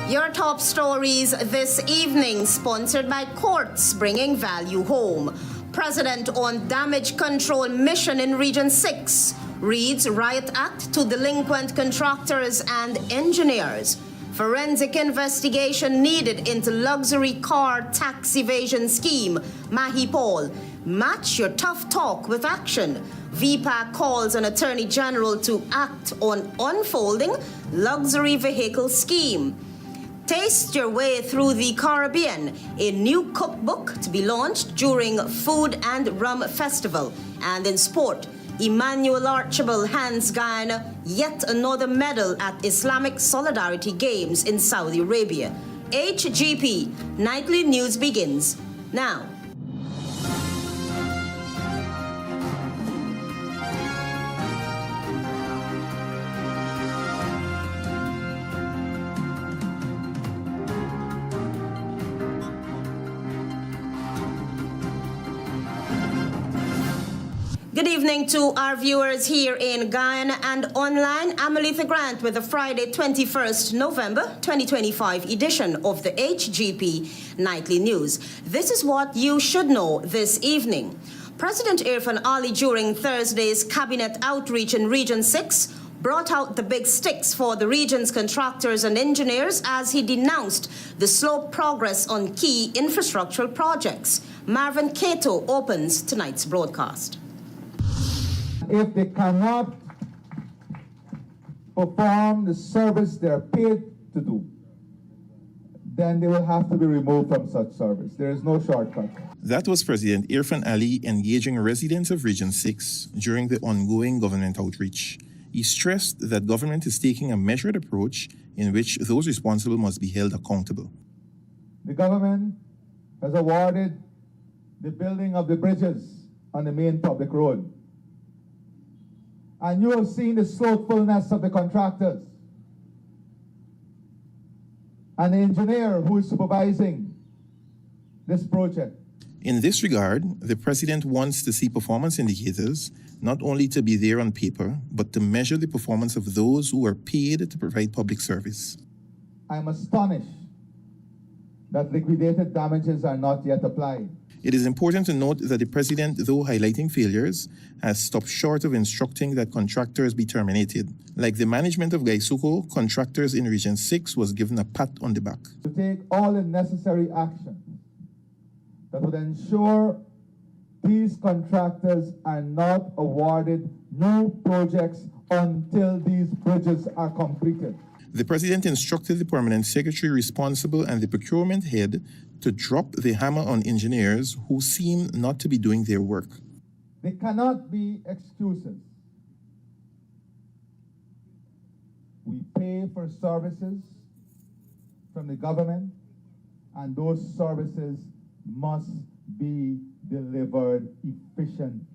Your top stories this evening, sponsored by Courts Bringing Value Home. President on damage control mission in Region 6. Reads Riot Act to delinquent contractors and engineers. Forensic investigation needed into luxury car tax evasion scheme. MAHIPAUL. Match your tough talk with action. VPAC calls on Attorney General to act on unfolding luxury vehicle scheme. Taste your way through the Caribbean, a new cookbook to be launched during Food and Rum Festival. And in sport, EMANUEL Archibald hands Guyana yet another medal at Islamic Solidarity Games in Saudi Arabia. HGP Nightly News begins now. Good evening to our viewers here in Guyana and online. I'm ALETHEA Grant with the Friday 21st November 2025 edition of the HGP Nightly News. This is what you should know this evening. President Irfan Ali during Thursday's cabinet outreach in Region 6 brought out the big sticks for the region's contractors and engineers as he denounced the slow progress on key infrastructural projects. Marvin Cato opens tonight's broadcast. If they cannot perform the service they're paid to do, then they will have to be removed from such service. There is no shortcut. That was President Irfan Ali engaging residents of Region 6 during the ongoing government outreach. He stressed that government is taking a measured approach in which those responsible must be held accountable. The government has awarded the building of the bridges on the main public road. And you have seen the slothfulness of the contractors and the engineer who is supervising this project. In this regard, the president wants to see performance indicators not only to be there on paper, but to measure the performance of those who are paid to provide public service. I'm astonished that liquidated damages are not yet applied. It is important to note that the president, though highlighting failures, has stopped short of instructing that contractors be terminated. Like the management of Gaisuko, contractors in Region 6 was given a pat on the back. To take all the necessary action that would ensure these contractors are not awarded new projects until these bridges are completed. The president instructed the permanent secretary responsible and the procurement head to drop the hammer on engineers who seem not to be doing their work. There cannot be excuses. We pay for services from the government, and those services must be delivered efficiently.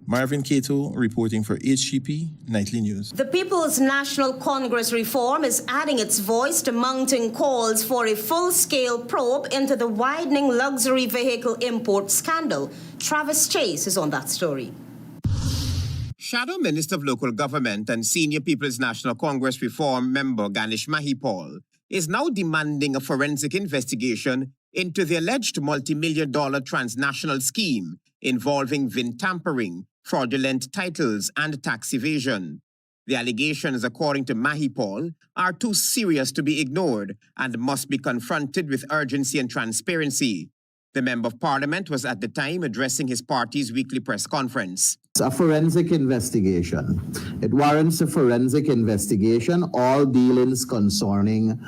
Marvin Cato reporting for HGP Nightly News. The People's National Congress reform is adding its voice to mounting calls for a full-scale probe into the widening luxury vehicle import scandal. Travis Chase is on that story. Shadow Minister of Local Government and senior People's National Congress reform member Ganesh MAHIPAUL is now demanding a forensic investigation into the alleged multi-million-dollar transnational scheme involving VIN tampering, fraudulent titles, and tax evasion. The allegations, according to MAHIPAUL, are too serious to be ignored and must be confronted with urgency and transparency. The Member of Parliament was at the time addressing his party's weekly press conference. It's a forensic investigation. It warrants a forensic investigation. All dealings concerning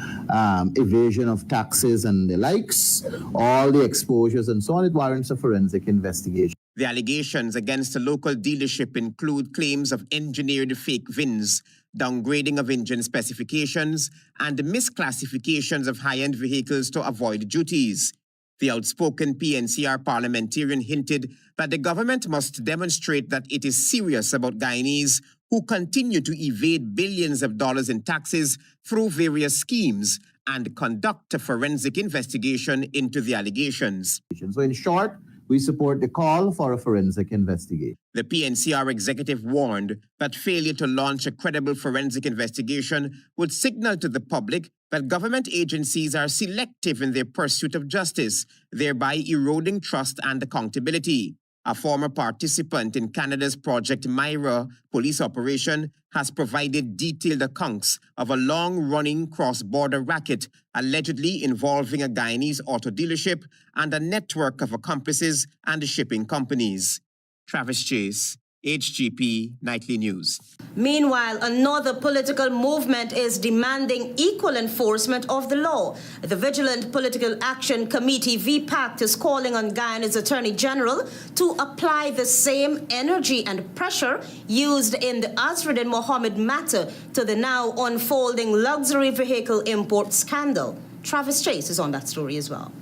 evasion of taxes and the likes, all the exposures and so on, it warrants a forensic investigation. The allegations against the local dealership include claims of engineered fake VINs, downgrading of engine specifications, and misclassifications of high-end vehicles to avoid duties. The outspoken PNCR parliamentarian hinted that the government must demonstrate that it is serious about Guyanese who continue to evade billions of dollars in taxes through various schemes and conduct a forensic investigation into the allegations. So in short, We support the call for a forensic investigation. The PNCR executive warned that failure to launch a credible forensic investigation would signal to the public that government agencies are selective in their pursuit of justice, thereby eroding trust and accountability. A former participant in Canada's Project Myra police operation has provided detailed accounts of a long-running cross-border racket allegedly involving a Guyanese auto dealership and a network of accomplices and shipping companies. Travis Chase, HGP Nightly News. Meanwhile, another political movement is demanding equal enforcement of the law. The Vigilant Political Action Committee, VPAC, is calling on Guyana's Attorney General to apply the same energy and pressure used in the Azriddin Mohammed matter to the now unfolding luxury vehicle import scandal. Travis Chase is on that story as well.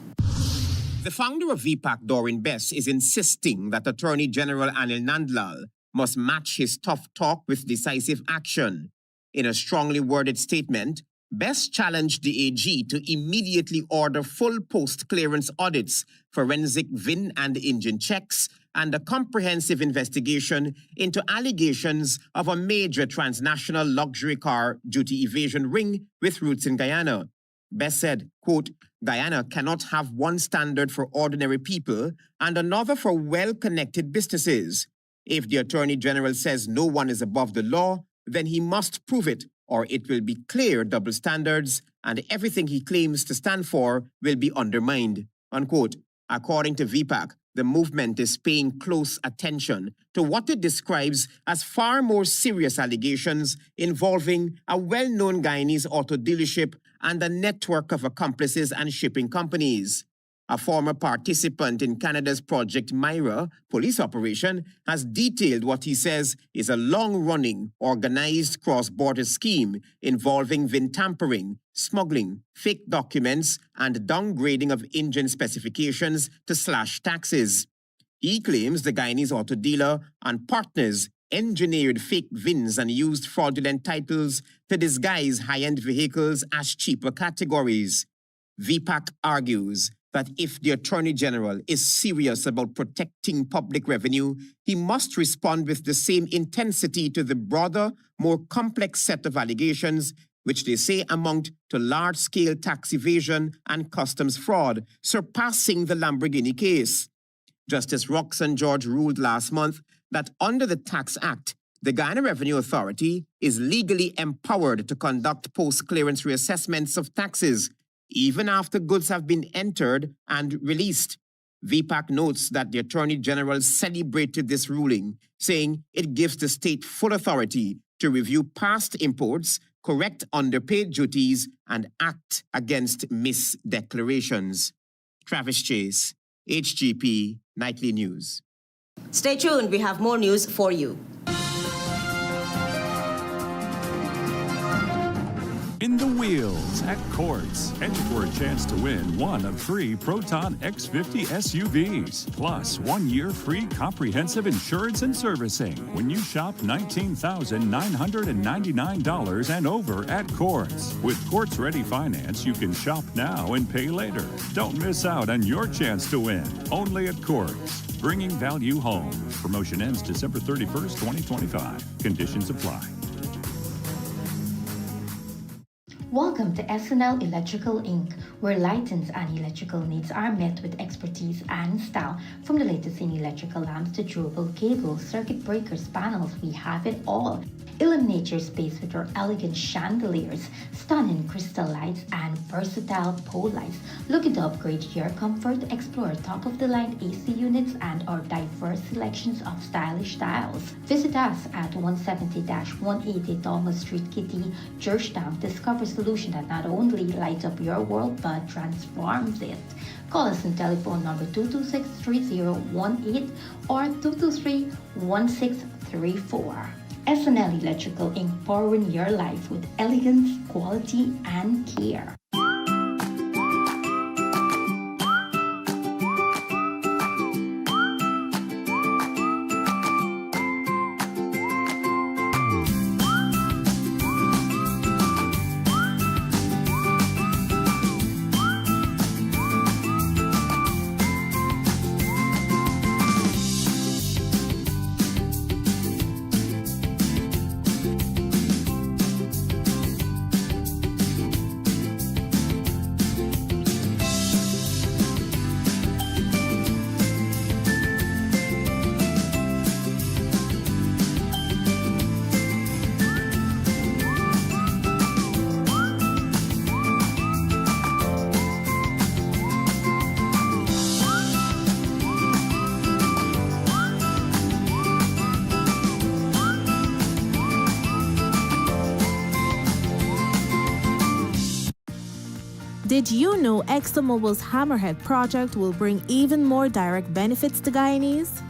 The founder of VPAC, Doreen Bess, is insisting that Attorney General Anil Nandlal must match his tough talk with decisive action. In a strongly worded statement, Bess challenged the AG to immediately order full post-clearance audits, forensic VIN and engine checks, and a comprehensive investigation into allegations of a major transnational luxury car duty evasion ring with roots in Guyana. Bess said, quote, Guyana cannot have one standard for ordinary people and another for well-connected businesses. If the Attorney General says no one is above the law, then he must prove it, or it will be clear double standards and everything he claims to stand for will be undermined, unquote. According to VPAC, the movement is paying close attention to what it describes as far more serious allegations involving a well-known Guyanese auto dealership and a network of accomplices and shipping companies. A former participant in Canada's Project Myra police operation has detailed what he says is a long-running, organized cross-border scheme involving VIN tampering, smuggling, fake documents, and downgrading of engine specifications to slash taxes. He claims the Guyanese auto dealer and partners engineered fake VINs and used fraudulent titles to disguise high-end vehicles as cheaper categories. VPAC argues that if the Attorney General is serious about protecting public revenue, he must respond with the same intensity to the broader, more complex set of allegations, which they say amount to large-scale tax evasion and customs fraud, surpassing the Lamborghini case. Justice Roxanne George ruled last month that under the Tax Act, the Guyana Revenue Authority is legally empowered to conduct post-clearance reassessments of taxes, even after goods have been entered and released. VPAC notes that the Attorney General celebrated this ruling, saying it gives the state full authority to review past imports, correct underpaid duties, and act against misdeclarations. Travis Chase, HGP Nightly News. Stay tuned, we have more news for you. In the wheels at Courts. Enter for a chance to win one of 3 Proton X50 SUVs, plus 1 year free comprehensive insurance and servicing when you shop $19,999 and over at Courts. With Courts Ready Finance, you can shop now and pay later. Don't miss out on your chance to win. Only at Courts. Bringing value home. Promotion ends December 31st, 2025. Conditions apply. Welcome to SNL Electrical Inc., where lighting and electrical needs are met with expertise and style. From the latest in electrical lamps to durable cables, circuit breakers, panels, we have it all. Illuminate your space with our elegant chandeliers, stunning crystal lights, and versatile pole lights. Looking to upgrade your comfort? Explore top-of-the-line AC units and our diverse selections of stylish styles. Visit us at 170-180 Thomas Street, Kitty, Georgetown. Discover a solution that not only lights up your world but transforms it. Call us on telephone number 226-3018 or 223-1634. SNL Electrical Inc., powering your life with elegance, quality, and care. Did you know ExxonMobil's Hammerhead project will bring even more direct benefits to Guyanese?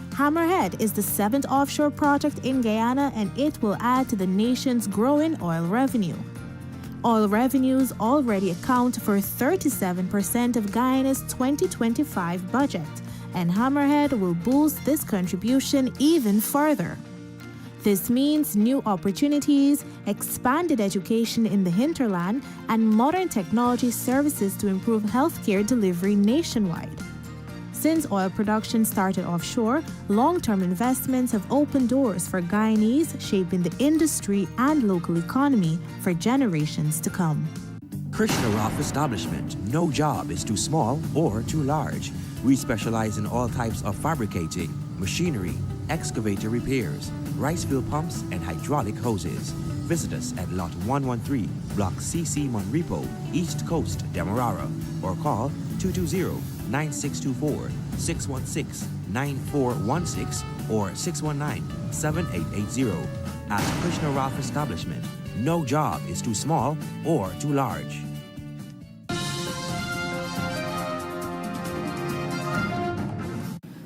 Hammerhead is the 7th offshore project in Guyana, and it will add to the nation's growing oil revenue. Oil revenues already account for 37% of Guyana's 2025 budget, and Hammerhead will boost this contribution even further. This means new opportunities, expanded education in the hinterland, and modern technology services to improve healthcare delivery nationwide. Since oil production started offshore, long-term investments have opened doors for Guyanese, shaping the industry and local economy for generations to come. Krishna Roth Establishment. No job is too small or too large. We specialize in all types of fabricating, machinery, excavator repairs, rice field pumps, and hydraulic hoses. Visit us at Lot 113, Block CC Monrepo, East Coast, Demerara, or call 220-9624, 616-9416, or 619-7880. At Krishna Roth Establishment, no job is too small or too large.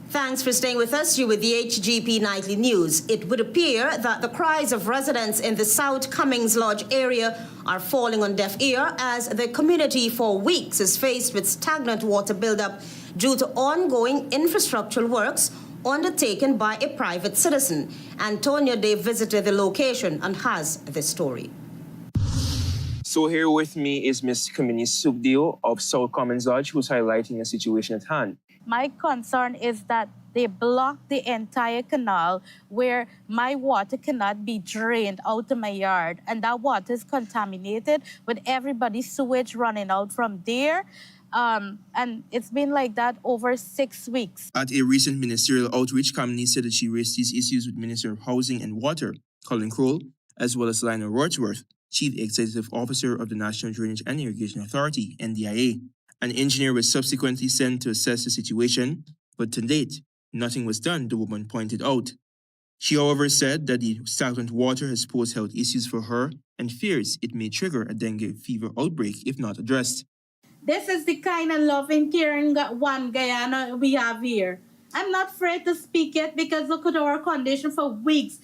Thanks for staying with us. You're with the HGP Nightly News. It would appear that the cries of residents in the South Cummings Lodge area are falling on deaf ear as the community for weeks is faced with stagnant water buildup due to ongoing infrastructural works undertaken by a private citizen. Antonio Day visited the location and has this story. So here with me is Ms. Kamini Subdio of South Cummings Lodge, who's highlighting the situation at hand. My concern is that they block the entire canal where my water cannot be drained out of my yard, and that water is contaminated with everybody's sewage running out from there. And it's been like that over 6 weeks. At a recent ministerial outreach, Kamini said that she raised these issues with Minister of Housing and Water, Colin Kroll, as well as Lionel Wordsworth, Chief Executive Officer of the National Drainage and Irrigation Authority, NDIA. An engineer was subsequently sent to assess the situation, but to date, nothing was done, the woman pointed out. She, however, said that the stagnant water has posed health issues for her and fears it may trigger a dengue fever outbreak if not addressed. This is the kind of loving, caring one Guyana we have here. I'm not afraid to speak it because look at our condition for weeks.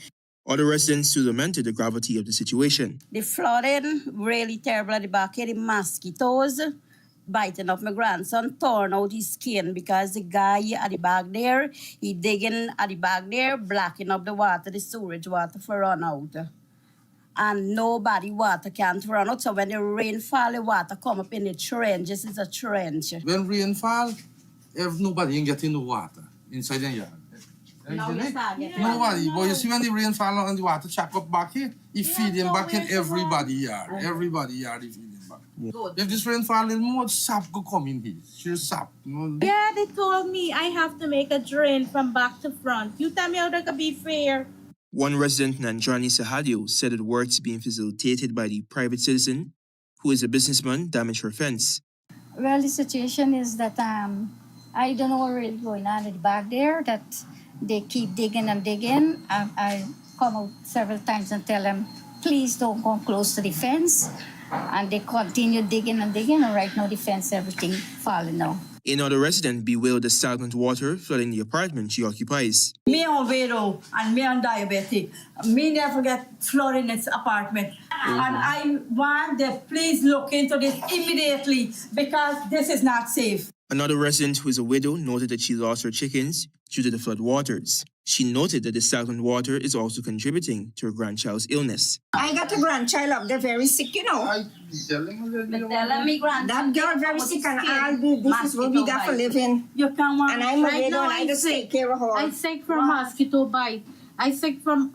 Other residents too lamented the gravity of the situation. The flooding, really terrible at the back here, the mosquitoes biting up my grandson, torn out his skin because the guy at the back there, he digging at the back there, blocking up the water, the sewage water for run out. And nobody water can't run out. So when the rain fall, the water come up in the trenches. It's a trench. When rain fall, nobody can get in the water inside the yard. Nobody. But you see when the rain fall and the water chuck up back here, it feeding back in everybody yard. Everybody yard is feeding back. Yeah. If this rain fall in more, sap could come in here. Sheer sap. Yeah, they told me I have to make a drain from back to front. You tell me how that could be fair. One resident, Nanjani Sahadio, said that works being facilitated by the private citizen, who is a businessman, damaged her fence. Well, the situation is that I don't know what really going on at the back there, that they keep digging and digging. I come out several times and tell them, please don't come close to the fence. And they continue digging and digging, and right now the fence, everything falling now. Another resident bewailed the stagnant water flooding the apartment she occupies. Me on widow and me on diabetic. Me never get flood in this apartment. And I want them please look into this immediately because this is not safe. Another resident who is a widow noted that she lost her chickens due to the flood waters. She noted that the stagnant water is also contributing to her grandchild's illness. I got a grandchild up there very sick, you know. That girl very sick and all this is what we got for living. You come on. And I'm a widow and I just take care of her. I'm sick from mosquito bite. I'm sick from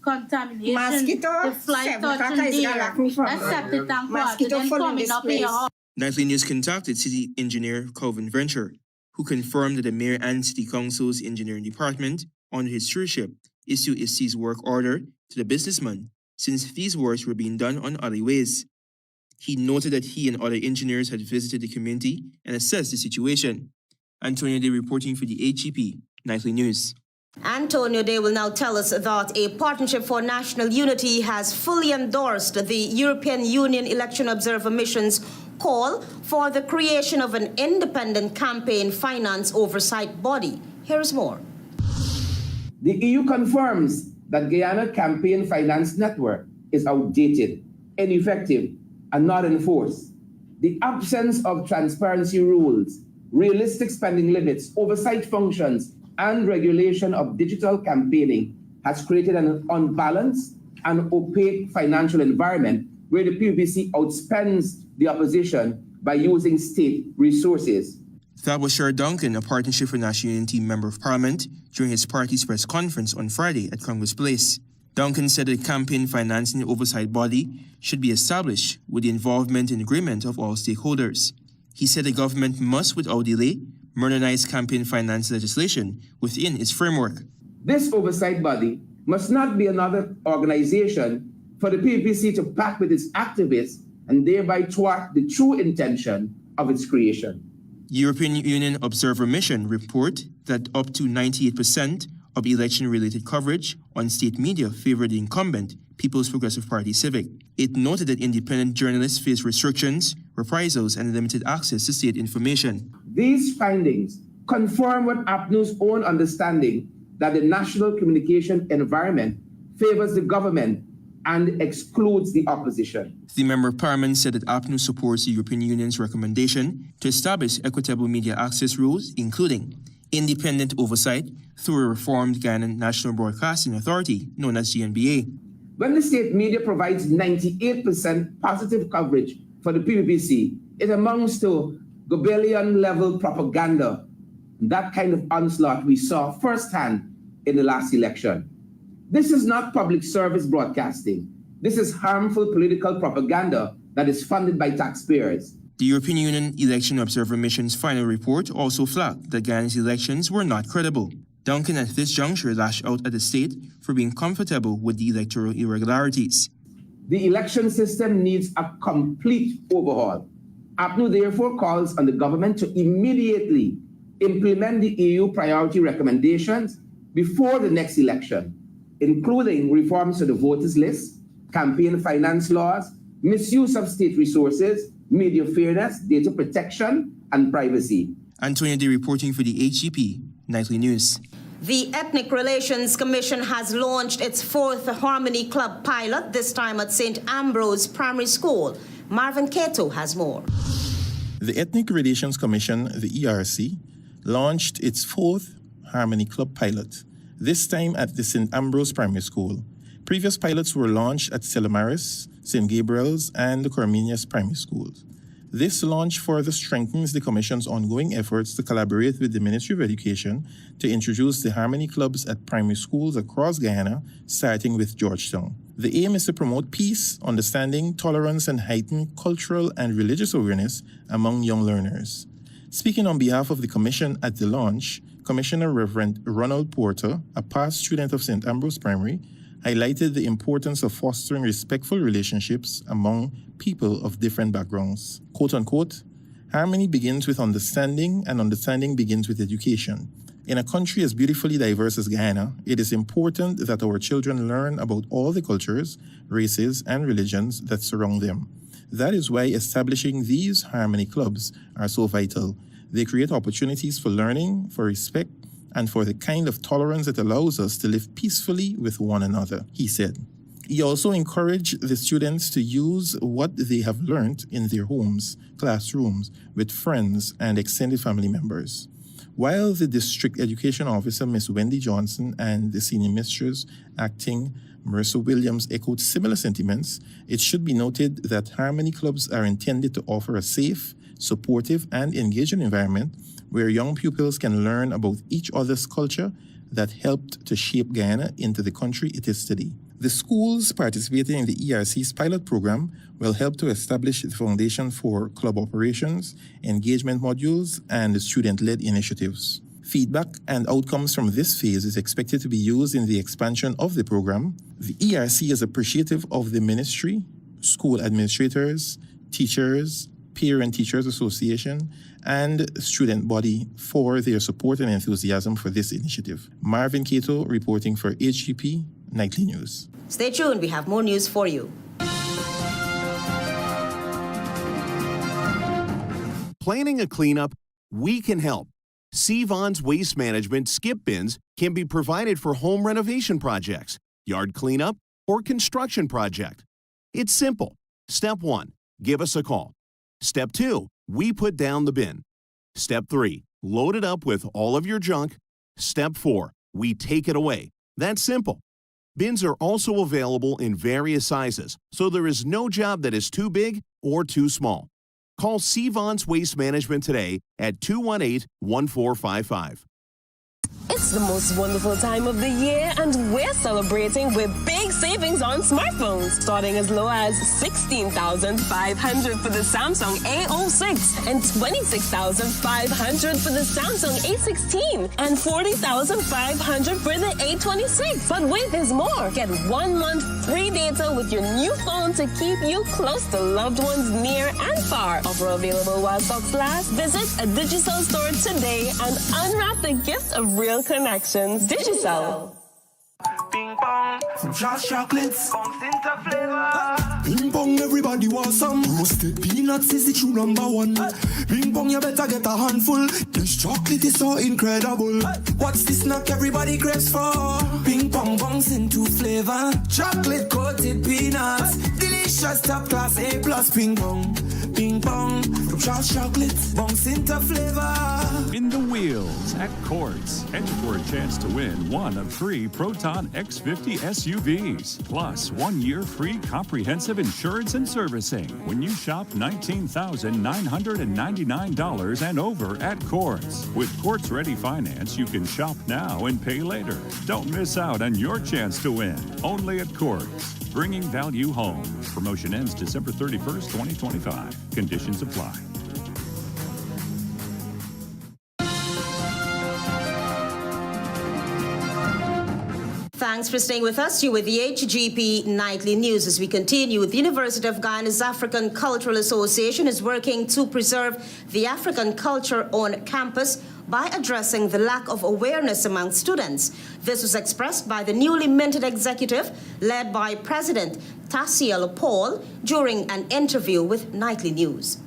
contamination. Mosquito? The fly touching there. That's septic tank water then coming up in your house. Nightly News contacted City Engineer Calvin Venture, who confirmed that the Mayor and City Council's engineering department, under his stewardship, issued a cease work order to the businessman since these works were being done on alleyways. He noted that he and other engineers had visited the community and assessed the situation. Antonio Day reporting for the HGP Nightly News. Antonio Day will now tell us that a Partnership for National Unity has fully endorsed the European Union Election Observer Mission's call for the creation of an independent campaign finance oversight body. Here's more. The EU confirms that Guyana Campaign Finance Network is outdated, ineffective, and not enforced. The absence of transparency rules, realistic spending limits, oversight functions, and regulation of digital campaigning has created an unbalanced and opaque financial environment where the PPC outspends the opposition by using state resources. That was Sher Duncan, a Partnership for National Unity Member of Parliament, during his party's press conference on Friday at Congress Place. Duncan said a campaign financing oversight body should be established with the involvement and agreement of all stakeholders. He said the government must, without delay, modernize campaign finance legislation within its framework. This oversight body must not be another organization for the PPC to pack with its activists and thereby thwart the true intention of its creation. European Union Observer Mission report that up to 98% of election-related coverage on state media favored the incumbent People's Progressive Party Civic. It noted that independent journalists face restrictions, reprisals, and limited access to state information. These findings confirm what APNU's own understanding that the national communication environment favors the government and excludes the opposition. The Member of Parliament said that APNU supports the European Union's recommendation to establish equitable media access rules, including independent oversight through a reformed Guyana National Broadcasting Authority, known as GNBA. When the state media provides 98% positive coverage for the PPC, it amounts to Goebbelian-level propaganda. That kind of onslaught we saw firsthand in the last election. This is not public service broadcasting. This is harmful political propaganda that is funded by taxpayers. The European Union Election Observer Mission's final report also flagged that Guyana's elections were not credible. Duncan at this juncture lashed out at the state for being comfortable with the electoral irregularities. The election system needs a complete overhaul. APNU therefore calls on the government to immediately implement the EU priority recommendations before the next election, including reforms to the voters list, campaign finance laws, misuse of state resources, media fairness, data protection, and privacy. Antonio D. reporting for the HGP Nightly News. The Ethnic Relations Commission has launched its fourth Harmony Club pilot, this time at St. Ambrose Primary School. Marvin Cato has more. The Ethnic Relations Commission, the ERC, launched its fourth Harmony Club pilot, this time at the St. Ambrose Primary School. Previous pilots were launched at Stella Maris, St. Gabriel's, and the Cormenius Primary Schools. This launch further strengthens the Commission's ongoing efforts to collaborate with the Ministry of Education to introduce the Harmony Clubs at primary schools across Guyana, starting with Georgetown. The aim is to promote peace, understanding, tolerance, and heighten cultural and religious awareness among young learners. Speaking on behalf of the Commission at the launch, Commissioner Reverend Ronald Porter, a past student of St. Ambrose Primary, highlighted the importance of fostering respectful relationships among people of different backgrounds. Quote unquote, harmony begins with understanding, and understanding begins with education. In a country as beautifully diverse as Guyana, it is important that our children learn about all the cultures, races, and religions that surround them. That is why establishing these Harmony Clubs are so vital. They create opportunities for learning, for respect, and for the kind of tolerance that allows us to live peacefully with one another, he said. He also encouraged the students to use what they have learned in their homes, classrooms, with friends and extended family members. While the District Education Officer, Ms. Wendy Johnson, and the Senior Mistress Acting Marissa Williams echoed similar sentiments, it should be noted that Harmony Clubs are intended to offer a safe, supportive, and engaging environment where young pupils can learn about each other's culture that helped to shape Guyana into the country it is today. The schools participating in the ERC's pilot program will help to establish the foundation for club operations, engagement modules, and student-led initiatives. Feedback and outcomes from this phase is expected to be used in the expansion of the program. The ERC is appreciative of the ministry, school administrators, teachers, Parent Teachers Association, and student body for their support and enthusiasm for this initiative. Marvin Cato reporting for HGP Nightly News. Stay tuned, we have more news for you. Planning a cleanup? We can help. Vaughn's Waste Management skip bins can be provided for home renovation projects, yard cleanup, or construction project. It's simple. Step 1, give us a call. Step 2, we put down the bin. Step 3, load it up with all of your junk. Step 4, we take it away. That's simple. Bins are also available in various sizes, so there is no job that is too big or too small. Call Vaughn's Waste Management today at 218-1455. It's the most wonderful time of the year, and we're celebrating with big savings on smartphones, starting as low as $16,500 for the Samsung A06 and $26,500 for the Samsung A16 and $40,500 for the A26. But wait, there's more. Get 1 month free data with your new phone to keep you close to loved ones near and far. Offer available while stocks last. Visit a Digicel store today and unwrap the gift of real connections. Digicel. Ping pong, from Josh chocolates, bouncing to flavor. Ping pong, everybody wants some. Roasted peanuts is the true #1. Ping pong, you better get a handful. This chocolate is so incredible. What's the snack everybody craves for? Ping pong, bouncing to flavor. Chocolate coated peanuts, delicious top class A+. Ping pong, from Josh chocolates, bouncing to flavor. In the wheels at Courts. Enter for a chance to win one of 3 Proton X50 SUVs, plus 1 year free comprehensive insurance and servicing when you shop $19,999 and over at Courts. With Courts Ready Finance, you can shop now and pay later. Don't miss out on your chance to win. Only at Courts. Bringing value home. Promotion ends December 31st, 2025. Conditions apply. Thanks for staying with us. You're with the HGP Nightly News. As we continue, the University of Guyana's African Cultural Association is working to preserve the African culture on campus by addressing the lack of awareness among students. This was expressed by the newly minted executive led by President ALETHEA during an interview with Nightly News.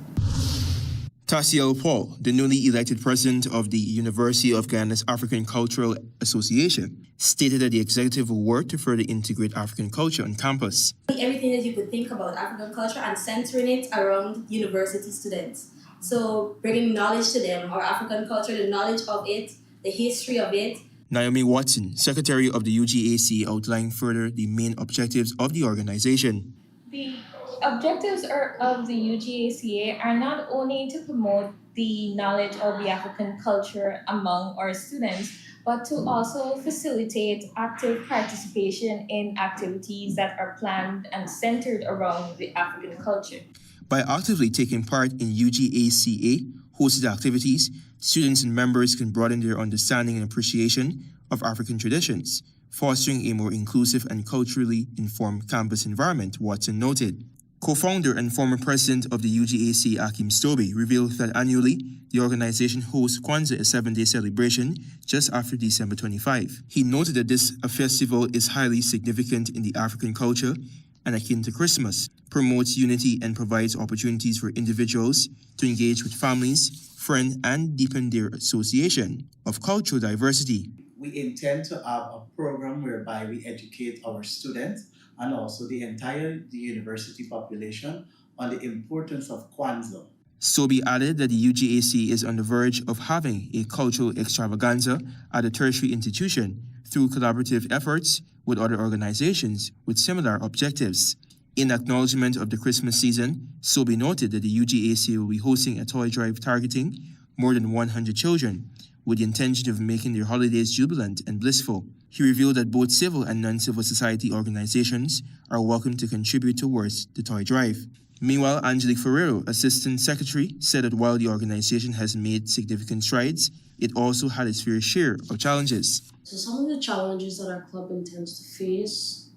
ALETHEA, the newly elected president of the University of Guyana's African Cultural Association, stated that the executive will work to further integrate African culture on campus. Everything that you could think about African culture and centering it around university students. So bringing knowledge to them, our African culture, the knowledge of it, the history of it. Naomi Watson, secretary of the UGAC, outlined further the main objectives of the organization. The objectives of the UGACA are not only to promote the knowledge of the African culture among our students, but to also facilitate active participation in activities that are planned and centered around the African culture. By actively taking part in UGACA hosted activities, students and members can broaden their understanding and appreciation of African traditions, fostering a more inclusive and culturally informed campus environment, Watson noted. Co-founder and former president of the UGAC, Akim Stobe, revealed that annually, the organization hosts Kwanzaa, a 7-day celebration, just after December 25. He noted that this festival is highly significant in the African culture and akin to Christmas, promotes unity and provides opportunities for individuals to engage with families, friends, and deepen their association of cultural diversity. We intend to have a program whereby we educate our students and also the entire university population on the importance of Kwanzaa. Stobe added that the UGAC is on the verge of having a cultural extravaganza at a tertiary institution through collaborative efforts with other organizations with similar objectives. In acknowledgement of the Christmas season, Stobe noted that the UGAC will be hosting a toy drive targeting more than 100 children, with the intention of making their holidays jubilant and blissful. He revealed that both civil and non-civil society organizations are welcome to contribute towards the toy drive. Meanwhile, Angelique Ferrero, Assistant Secretary, said that while the organization has made significant strides, it also had its fair share of challenges. So some of the challenges that our club intends to face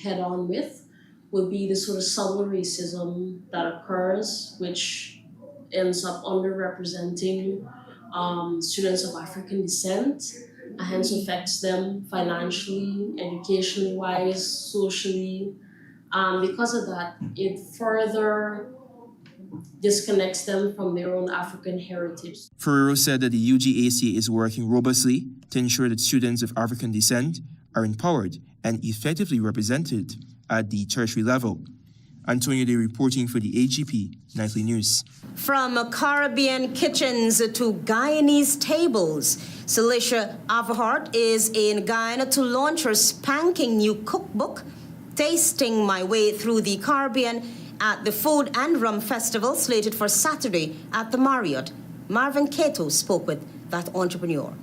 head-on with would be the sort of subtle racism that occurs, which ends up underrepresenting students of African descent, and hence affects them financially, educationally-wise, socially. Because of that, it further disconnects them from their own African heritage. Ferrero said that the UGACA is working robustly to ensure that students of African descent are empowered and effectively represented at the tertiary level. Antonio Day reporting for the HGP Nightly News. From Caribbean kitchens to Guyanese tables, Celicia Avahart is in Guyana to launch her spanking new cookbook, Tasting My Way Through the Caribbean, at the Food and Rum Festival slated for Saturday at the Marriott. Marvin Cato spoke with that entrepreneur.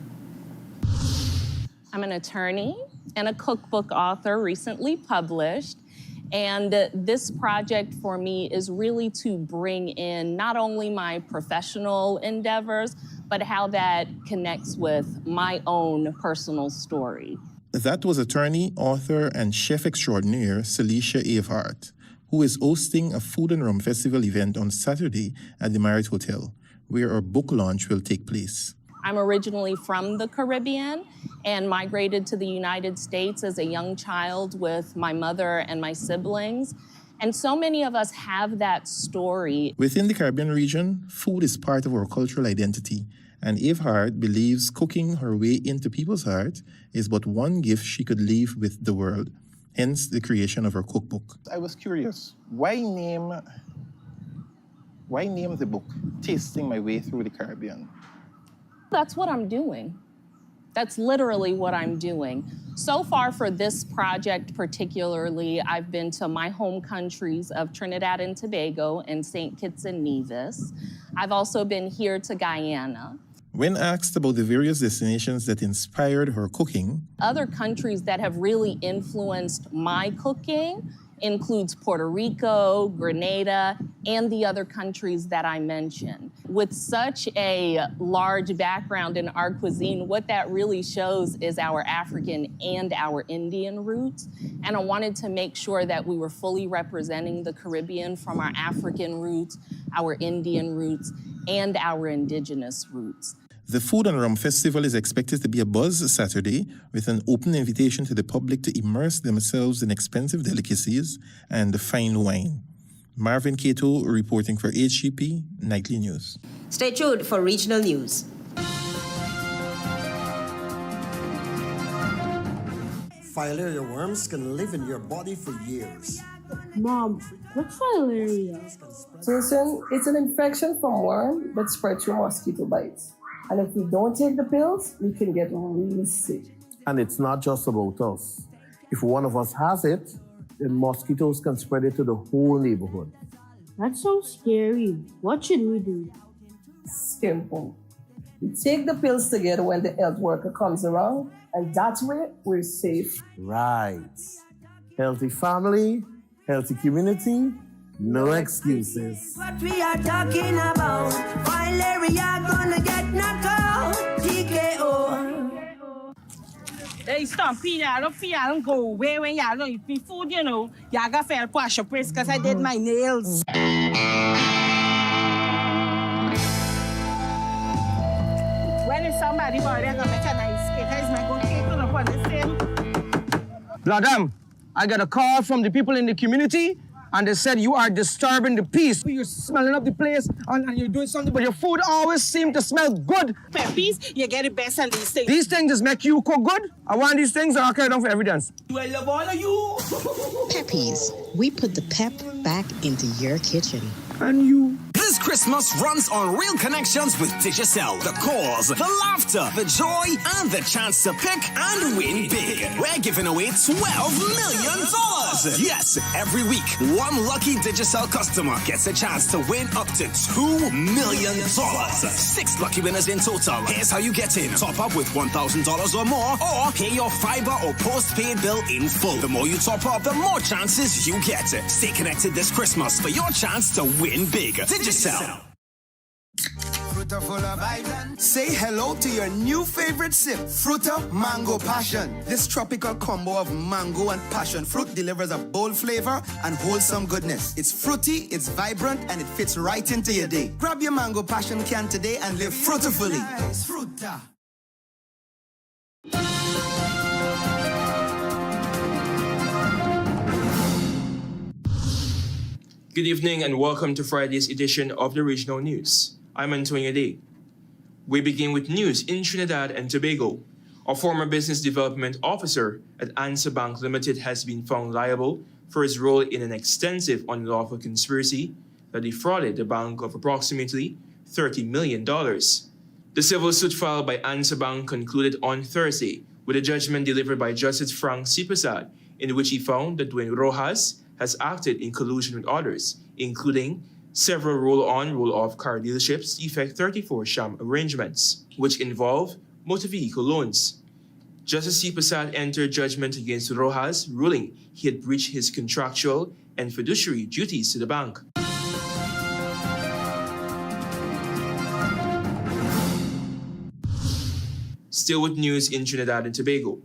I'm an attorney and a cookbook author recently published. And this project for me is really to bring in not only my professional endeavors, but how that connects with my own personal story. That was attorney, author, and chef extraordinaire Celicia Avahart, who is hosting a Food and Rum Festival event on Saturday at the Marriott Hotel, where her book launch will take place. I'm originally from the Caribbean and migrated to the United States as a young child with my mother and my siblings. And so many of us have that story. Within the Caribbean region, food is part of our cultural identity, and Avahart believes cooking her way into people's heart is but one gift she could leave with the world, hence the creation of her cookbook. I was curious, why name the book Tasting My Way Through the Caribbean? That's what I'm doing. That's literally what I'm doing. So far for this project particularly, I've been to my home countries of Trinidad and Tobago and St. Kitts and Nevis. I've also been here to Guyana. When asked about the various destinations that inspired her cooking, other countries that have really influenced my cooking includes Puerto Rico, Grenada, and the other countries that I mentioned. With such a large background in our cuisine, what that really shows is our African and our Indian roots. And I wanted to make sure that we were fully representing the Caribbean from our African roots, our Indian roots, and our indigenous roots. The Food and Rum Festival is expected to be a buzz Saturday with an open invitation to the public to immerse themselves in expensive delicacies and fine wine. Marvin Cato reporting for HGP Nightly News. Stay tuned for regional news. Filaria worms can live in your body for years. Mom, what's filaria? Jason, it's an infection from worm that spreads through mosquito bites. And if we don't take the pills, we can get really sick. And it's not just about us. If one of us has it, then mosquitoes can spread it to the whole neighborhood. That's so scary. What should we do? Simple. We take the pills together when the health worker comes around, and that way we're safe. Right. Healthy family, healthy community, no excuses. What we are talking about, filaria gonna get knocked out, TKO. Hey, stop, I don't feel I don't go away when y'all don't eat me food, you know. Y'all got fair wash your place because I did my nails. When is somebody boy, they're gonna make a nice cake. Here's my good cake on upon the same. Madam, I got a call from the people in the community, and they said you are disturbing the peace. You're smelling up the place, and you're doing something, but your food always seems to smell good. Peppies, you get the best on these things. These things just make you cook good. I want these things, and I'll carry them for evidence. I love all of you. Peppies, we put the pep back into your kitchen. And you. This Christmas runs on real connections with Digicel. The calls, the laughter, the joy, and the chance to pick and win big. We're giving away $12 million. Yes, every week, one lucky Digicel customer gets a chance to win up to $2 million. 6 lucky winners in total. Here's how you get in. Top up with $1,000 or more, or pay your fiber or postpaid bill in full. The more you top up, the more chances you get. Stay connected this Christmas for your chance to win big. Digicel. Say hello to your new favorite sip, Fruta Mango Passion. This tropical combo of mango and passion fruit delivers a bold flavor and wholesome goodness. It's fruity, it's vibrant, and it fits right into your day. Grab your Mango Passion can today and live fruitfully. Fruta. Good evening and welcome to Friday's edition of the Regional News. I'm Antonio Day. We begin with news in Trinidad and Tobago. A former business development officer at ANSA Bank Limited has been found liable for his role in an extensive unlawful conspiracy that defrauded the bank of approximately $30 million. The civil suit filed by ANSA Bank concluded on Thursday with a judgment delivered by Justice Frank C. Prasad, in which he found that Dwayne Rojas has acted in collusion with others, including several roll-on, roll-off car dealerships to effect 34 sham arrangements, which involve motor vehicle loans. Justice C. Prasad entered judgment against Rojas, ruling he had breached his contractual and fiduciary duties to the bank. Still with news in Trinidad and Tobago.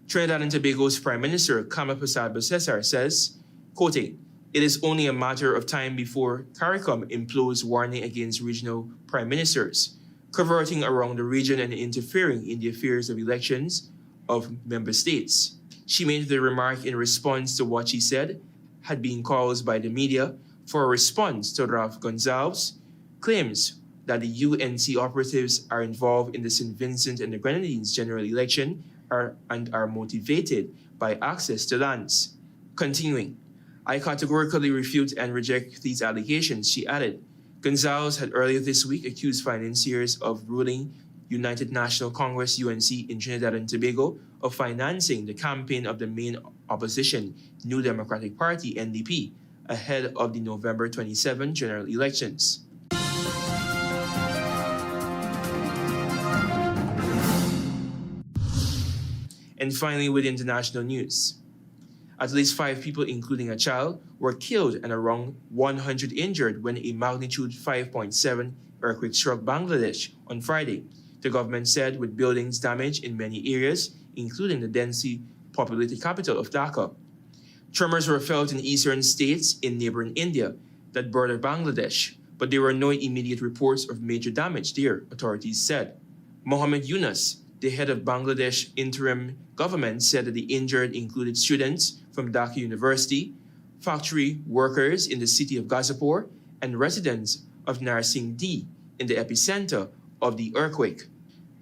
Trinidad and Tobago's Prime Minister, Kama Prasad Bosesar, says, quoting, "It is only a matter of time before CARICOM implodes warning against regional prime ministers, cavorting around the region and interfering in the affairs of elections of member states." She made the remark in response to what she said had been caused by the media for a response to Ralph Gonzalez's claims that the UNC operatives are involved in the St. Vincent and the Grenadines general election and are motivated by access to lands. Continuing, "I categorically refute and reject these allegations," she added. Gonzalez had earlier this week accused financiers of ruling United National Congress UNC in Trinidad and Tobago of financing the campaign of the main opposition New Democratic Party NDP ahead of the November 27 general elections. And finally, with international news. At least 5 people, including a child, were killed and around 100 injured when a magnitude 5.7 earthquake struck Bangladesh on Friday, the government said, with buildings damaged in many areas, including the densely populated capital of Dhaka. Tremors were felt in eastern states in neighboring India that border Bangladesh, but there were no immediate reports of major damage there, authorities said. Mohammed Yunus, the head of Bangladesh interim government, said that the injured included students from Dhaka University, factory workers in the city of Gazipur, and residents of Narsingh D in the epicenter of the earthquake.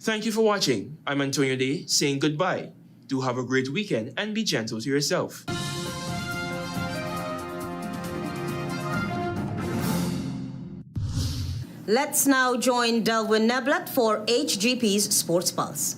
Thank you for watching. I'm Antonio Day saying goodbye. Do have a great weekend and be gentle to yourself. Let's now join Delwyn Neblet for HGP's Sports Pulse.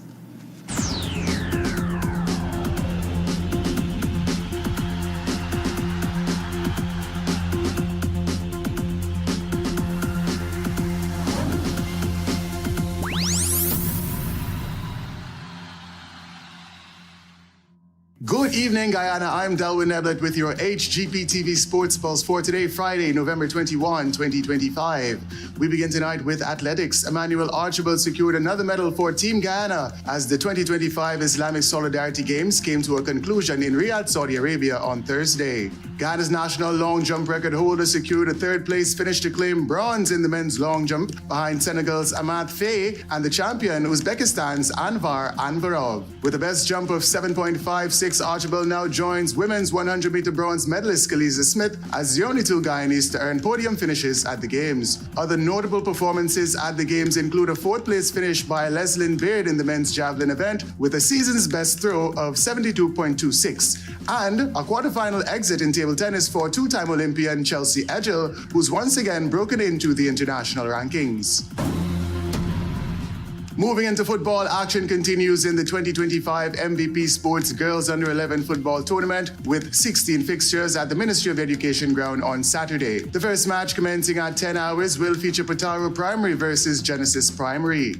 Good evening, Guyana. I'm Delwyn Neblet with your HGP TV Sports Pulse for today, Friday, November 21, 2025. We begin tonight with athletics. Emmanuel Archibald secured another medal for Team Guyana as the 2025 Islamic Solidarity Games came to a conclusion in Riyadh, Saudi Arabia on Thursday. Guyana's national long jump record holder secured a third-place finish to claim bronze in the men's long jump behind Senegal's Ahmad Faye and the champion Uzbekistan's Anvar Anvarov. With a best jump of 7.56, Archibald now joins women's 100-meter bronze medalist Khaleesa Smith as the only 2 Guyanese to earn podium finishes at the Games. Other notable performances at the Games include a 4th-place finish by Leslyn Beard in the men's javelin event with a season's best throw of 72.26, and a quarterfinal exit in table tennis for 2-time Olympian Chelsea Edgell, who's once again broken into the international rankings. Moving into football, action continues in the 2025 MVP Sports Girls Under-11 Football Tournament with 16 fixtures at the Ministry of Education ground on Saturday. The first match, commencing at 10 hours, will feature Pataro Primary versus Genesis Primary.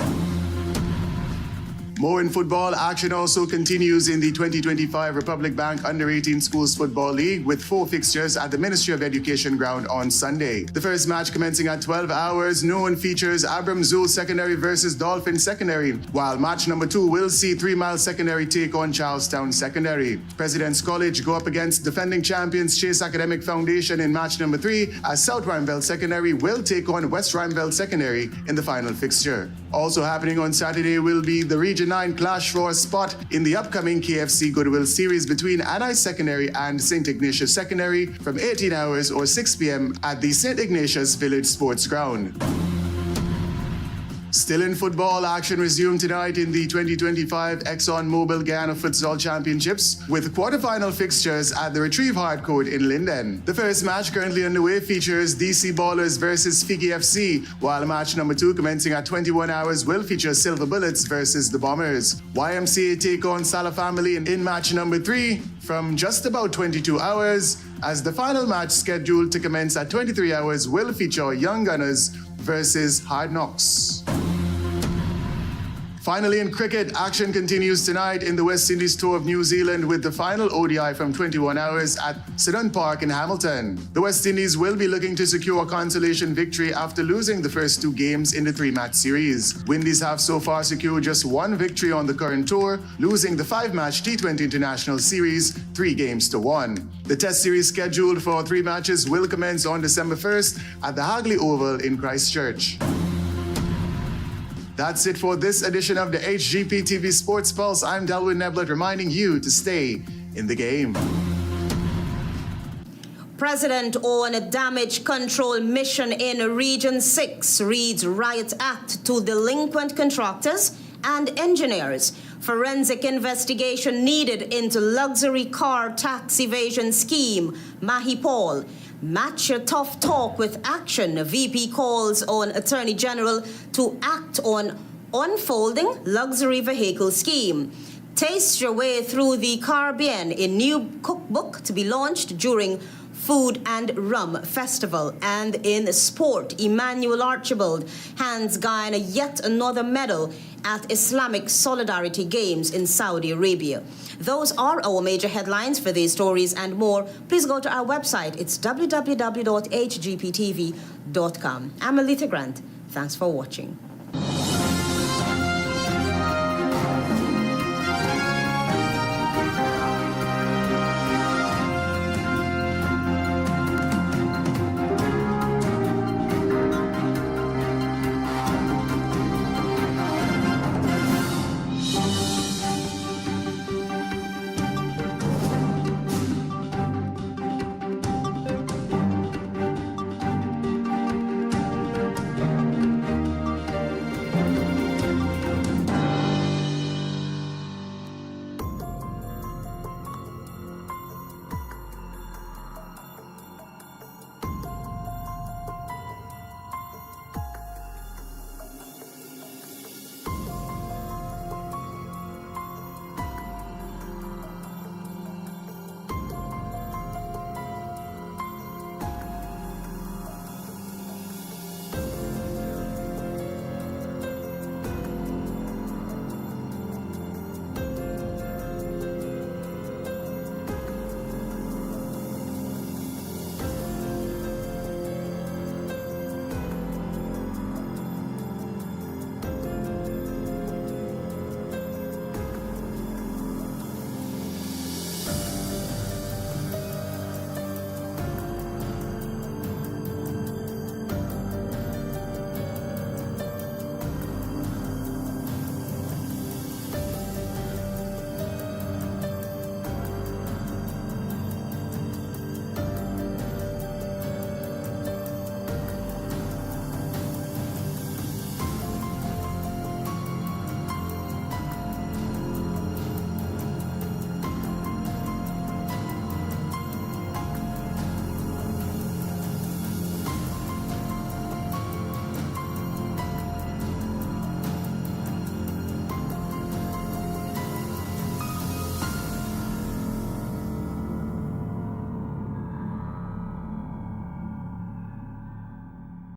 More in football, action also continues in the 2025 Republic Bank Under-18 Schools Football League with 4 fixtures at the Ministry of Education ground on Sunday. The first match, commencing at 12 hours noon, features Abram Zul Secondary versus Dolphin Secondary, while match number 2 will see 3 Mile Secondary take on Charlestown Secondary. President's College go up against defending champions Chase Academic Foundation in match number 3, as South Rheinveld Secondary will take on West Rheinveld Secondary in the final fixture. Also happening on Saturday will be the Region 9 clash for a spot in the upcoming KFC Goodwill Series between Anai Secondary and St. Ignatius Secondary from 18 hours or 6 p.m. at the St. Ignatius Village Sports Ground. Still in football, action resumed tonight in the 2025 ExxonMobil Guyana Futsal Championships with quarterfinal fixtures at the Retrieve Hard Court in Linden. The first match currently underway features DC Ballers versus Figi FC, while match number 2 commencing at 21 hours will feature Silver Bullets versus the Bombers. YMCA take on Salah Family in match number 3 from just about 22 hours, as the final match scheduled to commence at 23 hours will feature Young Gunners versus Hard Knocks. Finally, in cricket, action continues tonight in the West Indies tour of New Zealand with the final ODI from 21 hours at Sidon Park in Hamilton. The West Indies will be looking to secure a consolation victory after losing the first 2 games in the 3-match series. Windies have so far secured just 1 victory on the current tour, losing the 5-match T20 International Series 3-1. The test series scheduled for 3 matches will commence on December 1st at the Hagley Oval in Christchurch. That's it for this edition of the HGP TV Sports Pulse. I'm Delwyn Neblett reminding you to stay in the game. President on a damage control mission in Region 6 reads RIOT Act to delinquent contractors and engineers. Forensic investigation needed into luxury car tax evasion scheme, MAHIPAUL. Match your tough talk with action. VP calls on Attorney General to act on unfolding luxury vehicle scheme. Taste your way through the Caribbean in new cookbook to be launched during Food and Rum Festival. And in sport, EMANUEL Archibald hands Guyana yet another medal at Islamic Solidarity Games in Saudi Arabia. Those are our major headlines. For these stories and more, please go to our website. It's www.hgptv.com. I'm ALETHEA Grant. Thanks for watching.